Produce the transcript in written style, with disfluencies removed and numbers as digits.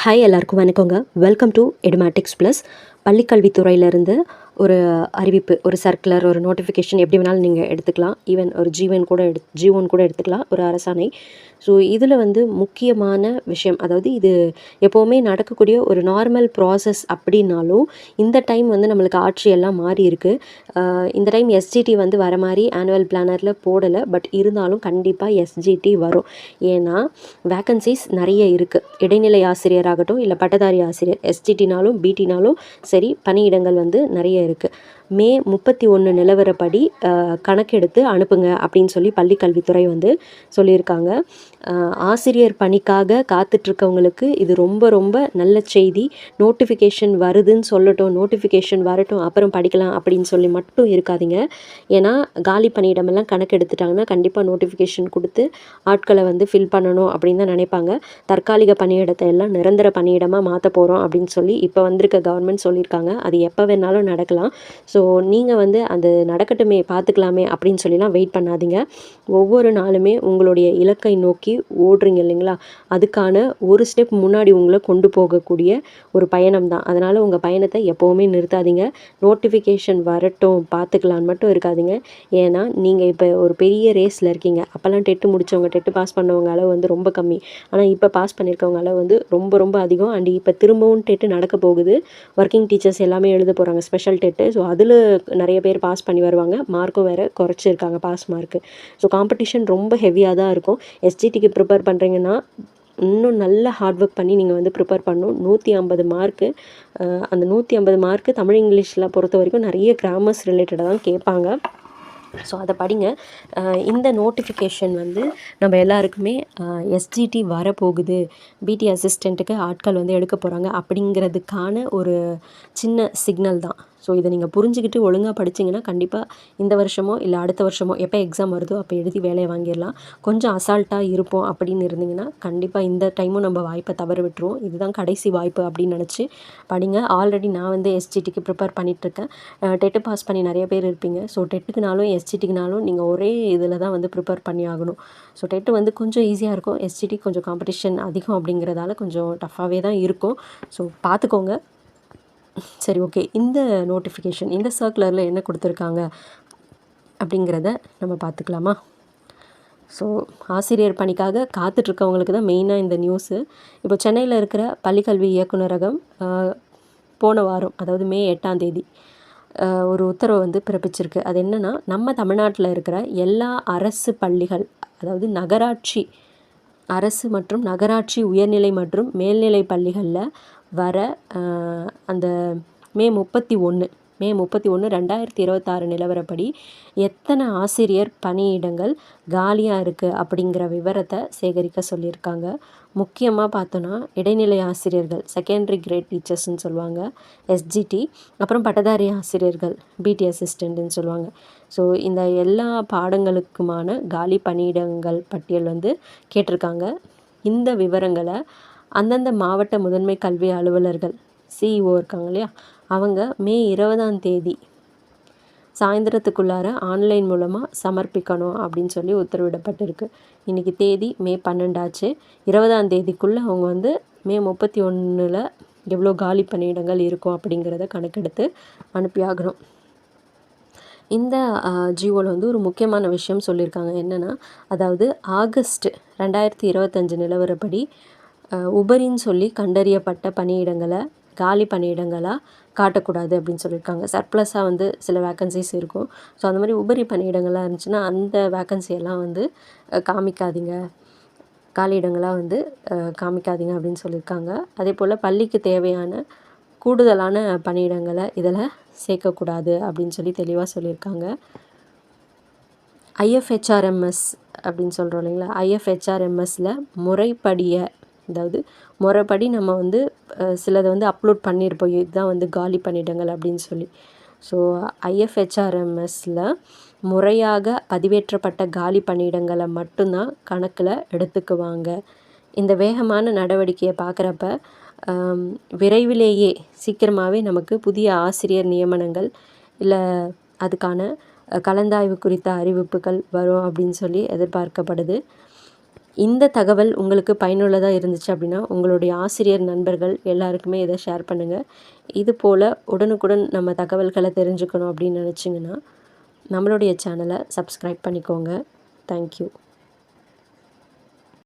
Hi எல்லாருக்கும் வணக்கங்க. Welcome to Edumatics plus. பள்ளிக்கல்வித்துறையிலேருந்து ஒரு அறிவிப்பு, ஒரு சர்க்குலர், ஒரு நோட்டிஃபிகேஷன் எப்படி வேணாலும் நீங்கள் எடுத்துக்கலாம். ஈவன் ஒரு ஜி1 கூட எடுத்துக்கலாம், ஒரு அரசாணை. ஸோ இதில் வந்து முக்கியமான விஷயம், அதாவது இது எப்போவுமே நடக்கக்கூடிய ஒரு நார்மல் ப்ராசஸ் அப்படின்னாலும், இந்த டைம் வந்து நம்மளுக்கு ஆட்சி எல்லாம் மாறி இருக்கு. இந்த டைம் எஸ்ஜிடி வந்து வர மாதிரி ஆனுவல் பிளானரில் போடலை. பட் இருந்தாலும் கண்டிப்பாக எஸ்ஜிடி வரும். ஏன்னா வேக்கன்சிஸ் நிறைய இருக்குது. இடைநிலை ஆசிரியராகட்டும், இல்லை பட்டதாரி ஆசிரியர், எஸ்ஜிடினாலும் பிடினாலும் சரி, பணியிடங்கள் வந்து நிறைய இருக்குது. மே 31 நிலவரப்படி கணக்கெடுத்து அனுப்புங்க அப்படின்னு சொல்லி பள்ளிக்கல்வித்துறை வந்து சொல்லியிருக்காங்க. ஆசிரியர் பணிக்காக காத்துட்ருக்கவங்களுக்கு இது ரொம்ப ரொம்ப நல்ல செய்தி. நோட்டிஃபிகேஷன் வருதுன்னு சொல்லட்டும், நோட்டிஃபிகேஷன் வரட்டும், அப்புறம் படிக்கலாம் அப்படின்னு சொல்லி மட்டும் இருக்காதீங்க. ஏன்னா காலி பணியிடமெல்லாம் கணக்கெடுத்துட்டாங்கன்னா கண்டிப்பாக நோட்டிஃபிகேஷன் கொடுத்து ஆட்களை வந்து ஃபில் பண்ணணும் அப்படின்னு தான் நினைப்பாங்க. தற்காலிக பணியிடத்தை எல்லாம் நிரந்தர பணியிடமாக மாற்ற போகிறோம் அப்படின்னு சொல்லி இப்போ வந்திருக்க கவர்மெண்ட் சொல்லியிருக்காங்க. அது எப்போ வேணாலும் நடக்கலாம். ஸோ நீங்கள் வந்து அது நடக்கட்டுமே, பார்த்துக்கலாமே அப்படின்னு சொல்லிலாம் வெயிட் பண்ணாதீங்க. ஒவ்வொரு நாளுமே உங்களுடைய இலக்கை நோக்கி ஓடுறீங்க இல்லைங்களா, அதுக்கான ஒரு ஸ்டெப் முன்னாடி உங்களை கொண்டு போகக்கூடிய ஒரு பயணம் தான். அதனால் உங்கள் பயணத்தை எப்போவுமே நிறுத்தாதீங்க. நோட்டிஃபிகேஷன் வரட்டும் பார்த்துக்கலான்னு மட்டும் இருக்காதீங்க. ஏன்னா நீங்கள் இப்போ ஒரு பெரிய ரேஸில் இருக்கீங்க. அப்போல்லாம் டெட்டு முடித்தவங்க, டெட்டு பாஸ் பண்ணவங்க அளவு வந்து ரொம்ப கம்மி. ஆனால் இப்போ பாஸ் பண்ணியிருக்கவங்க அளவு வந்து ரொம்ப ரொம்ப அதிகம். அண்ட் இப்போ திரும்பவும் டெட்டு நடக்க போகுது. ஒர்க்கிங் டீச்சர்ஸ் எல்லாமே எழுத போகிறாங்க ஸ்பெஷல் டெட்டு. ஸோ அதில் நிறைய பேர் பாஸ் பண்ணி வருவாங்க. மார்க்கும் வேறு குறைச்சிருக்காங்க, பாஸ் மார்க்கு. ஸோ காம்படிஷன் ரொம்ப ஹெவியாக தான் இருக்கும். எஸ்ஜிடிக்கு ப்ரிப்பேர் பண்ணுறீங்கன்னா இன்னும் நல்ல ஹார்ட் ஒர்க் பண்ணி நீங்கள் வந்து ப்ரிப்பேர் பண்ணணும். 150 மார்க்கு. அந்த 150 மார்க்கு தமிழ் இங்கிலீஷில் பொறுத்த வரைக்கும் நிறைய கிராமர்ஸ் ரிலேட்டடாக தான் கேட்பாங்க. ஸோ அதை படிங்க. இந்த நோட்டிஃபிகேஷன் வந்து நம்ம எல்லாருக்குமே எஸ்ஜிடி வரப்போகுது, பிடி அசிஸ்டண்ட்டுக்கு ஆட்கள் வந்து எடுக்க போகிறாங்க அப்படிங்கிறதுக்கான ஒரு சின்ன சிக்னல் தான். ஸோ இதை நீங்கள் புரிஞ்சுக்கிட்டு ஒழுங்காக படிச்சிங்கன்னா கண்டிப்பாக இந்த வருஷமோ இல்லை அடுத்த வருஷமோ எப்போ எக்ஸாம் வருதோ அப்போ எழுதி வேலையை வாங்கிடலாம். கொஞ்சம் அசால்ட்டாக இருப்போம் அப்படின்னு இருந்தீங்கன்னா கண்டிப்பாக இந்த டைமும் நம்ம வாய்ப்பை தவற விட்டுருவோம். இதுதான் கடைசி வாய்ப்பு அப்படின்னு நினச்சி படிங்க. ஆல்ரெடி நான் வந்து எஸ்ஜிடிக்கு ப்ரிப்பேர் பண்ணிகிட்ருக்கேன். டெட்டு பாஸ் பண்ணி நிறைய பேர் இருப்பீங்க. ஸோ டெட்டுக்குனாலும் எஸ்ஜிடிக்குனாலும் நீங்கள் ஒரே இதில் தான் வந்து ப்ரிப்பேர் பண்ணி ஆகணும். ஸோ டெட்டு வந்து கொஞ்சம் ஈஸியாக இருக்கும், எஸ்ஜிடி கொஞ்சம் காம்படிஷன் அதிகம் அப்படிங்கிறதால கொஞ்சம் டஃப்பாகவே தான் இருக்கும். ஸோ பார்த்துக்கோங்க. சரி, ஓகே. இந்த நோட்டிஃபிகேஷன், இந்த சர்க்குலரில் என்ன கொடுத்துருக்காங்க அப்படிங்கிறத நம்ம பார்த்துக்கலாமா? ஸோ ஆசிரியர் பணிக்காக காத்துட்ருக்கவங்களுக்கு தான் மெயினாக இந்த நியூஸு. இப்போ சென்னையில் இருக்கிற பள்ளிக்கல்வி இயக்குநரகம் போன வாரம், அதாவது மே 8ஆம் தேதி ஒரு உத்தரவு வந்து பிறப்பிச்சிருக்கு. அது என்னென்னா, நம்ம தமிழ்நாட்டில் இருக்கிற எல்லா அரசு பள்ளிகள், அதாவது நகராட்சி, அரசு மற்றும் நகராட்சி உயர்நிலை மற்றும் மேல்நிலை பள்ளிகளில் வர அந்த மே 31 2026 நிலவரப்படி எத்தனை ஆசிரியர் பணியிடங்கள் காலியாக இருக்குது அப்படிங்கிற விவரத்தை சேகரிக்க சொல்லியிருக்காங்க. முக்கியமாக பார்த்தோன்னா இடைநிலை ஆசிரியர்கள், செகண்டரி கிரேட் டீச்சர்ஸ்ன்னு சொல்லுவாங்க, எஸ்ஜிடி, அப்புறம் பட்டதாரி ஆசிரியர்கள், பிடி அசிஸ்டண்ட்டுன்னு சொல்லுவாங்க. ஸோ இந்த எல்லா பாடங்களுக்குமான காலி பணியிடங்கள் பட்டியல் வந்து கேட்டிருக்காங்க. இந்த விவரங்களை அந்தந்த மாவட்ட முதன்மை கல்வி அலுவலர்கள், சிஇஓ இருக்காங்க இல்லையா, அவங்க மே 20ஆம் தேதி சாயந்தரத்துக்குள்ளார ஆன்லைன் மூலமாக சமர்ப்பிக்கணும் அப்படின்னு சொல்லி உத்தரவிடப்பட்டிருக்கு. இன்றைக்கி தேதி மே 12 ஆச்சு. 20ஆம் தேதிக்குள்ளே அவங்க வந்து மே 31 எவ்வளோ காலி பணியிடங்கள் இருக்கும் அப்படிங்கிறத கணக்கெடுத்து அனுப்பியாகணும். இந்த ஜியோவில் வந்து ஒரு முக்கியமான விஷயம் சொல்லியிருக்காங்க. என்னென்னா, அதாவது ஆகஸ்ட் 2025 நிலவரப்படி உபரின்னு சொல்லி கண்டறியப்பட்ட பணியிடங்களை காலி பணியிடங்களாக காட்டக்கூடாது அப்படின்னு சொல்லியிருக்காங்க. சர்ப்ளஸாக வந்து சில வேக்கன்சிஸ் இருக்கும். ஸோ அந்த மாதிரி உபரி பணியிடங்களாக இருந்துச்சுன்னா அந்த வேக்கன்சியெல்லாம் வந்து காமிக்காதீங்க, காலியிடங்களாக வந்து காமிக்காதீங்க அப்படின்னு சொல்லியிருக்காங்க. அதே போல் பள்ளிக்கு தேவையான கூடுதலான பணியிடங்களை இதில் சேர்க்கக்கூடாது அப்படின்னு சொல்லி தெளிவாக சொல்லியிருக்காங்க. ஐஎஃப்ஹெச்ஆர்எம்எஸ் அப்படின்னு சொல்கிறோம் இல்லைங்களா, ஐஎஃப்ஹெச்ஆர்எம்எஸில் முறைப்படி நம்ம வந்து சிலதை வந்து அப்லோட் பண்ணியிருப்போம், இதுதான் வந்து காலி பணியிடங்கள் அப்படின்னு சொல்லி. ஸோ ஐஎஃப்ஹெச்ஆர்எம்எஸில் முறையாக பதிவேற்றப்பட்ட காலி பணியிடங்களை மட்டும்தான் கணக்கில் எடுத்துக்குவாங்க. இந்த வேகமான நடவடிக்கையை பார்க்குறப்ப விரைவிலேயே சீக்கிரமாகவே நமக்கு புதிய ஆசிரியர் நியமனங்கள் இல்லை அதுக்கான கலந்தாய்வு குறித்த அறிவிப்புகள் வரும் அப்படின்னு சொல்லி எதிர்பார்க்கப்படுது. இந்த தகவல் உங்களுக்கு பயனுள்ளதாக இருந்துச்சு அப்படின்னா உங்களுடைய ஆசிரியர் நண்பர்கள் எல்லாருக்குமே இதை ஷேர் பண்ணுங்கள். இது போல் உடனுக்குடன் நம்ம தகவல்களை தெரிஞ்சுக்கணும் அப்படின்னு நினச்சிங்கன்னா நம்மளுடைய சேனலை சப்ஸ்கிரைப் பண்ணிக்கோங்க. தேங்க்யூ.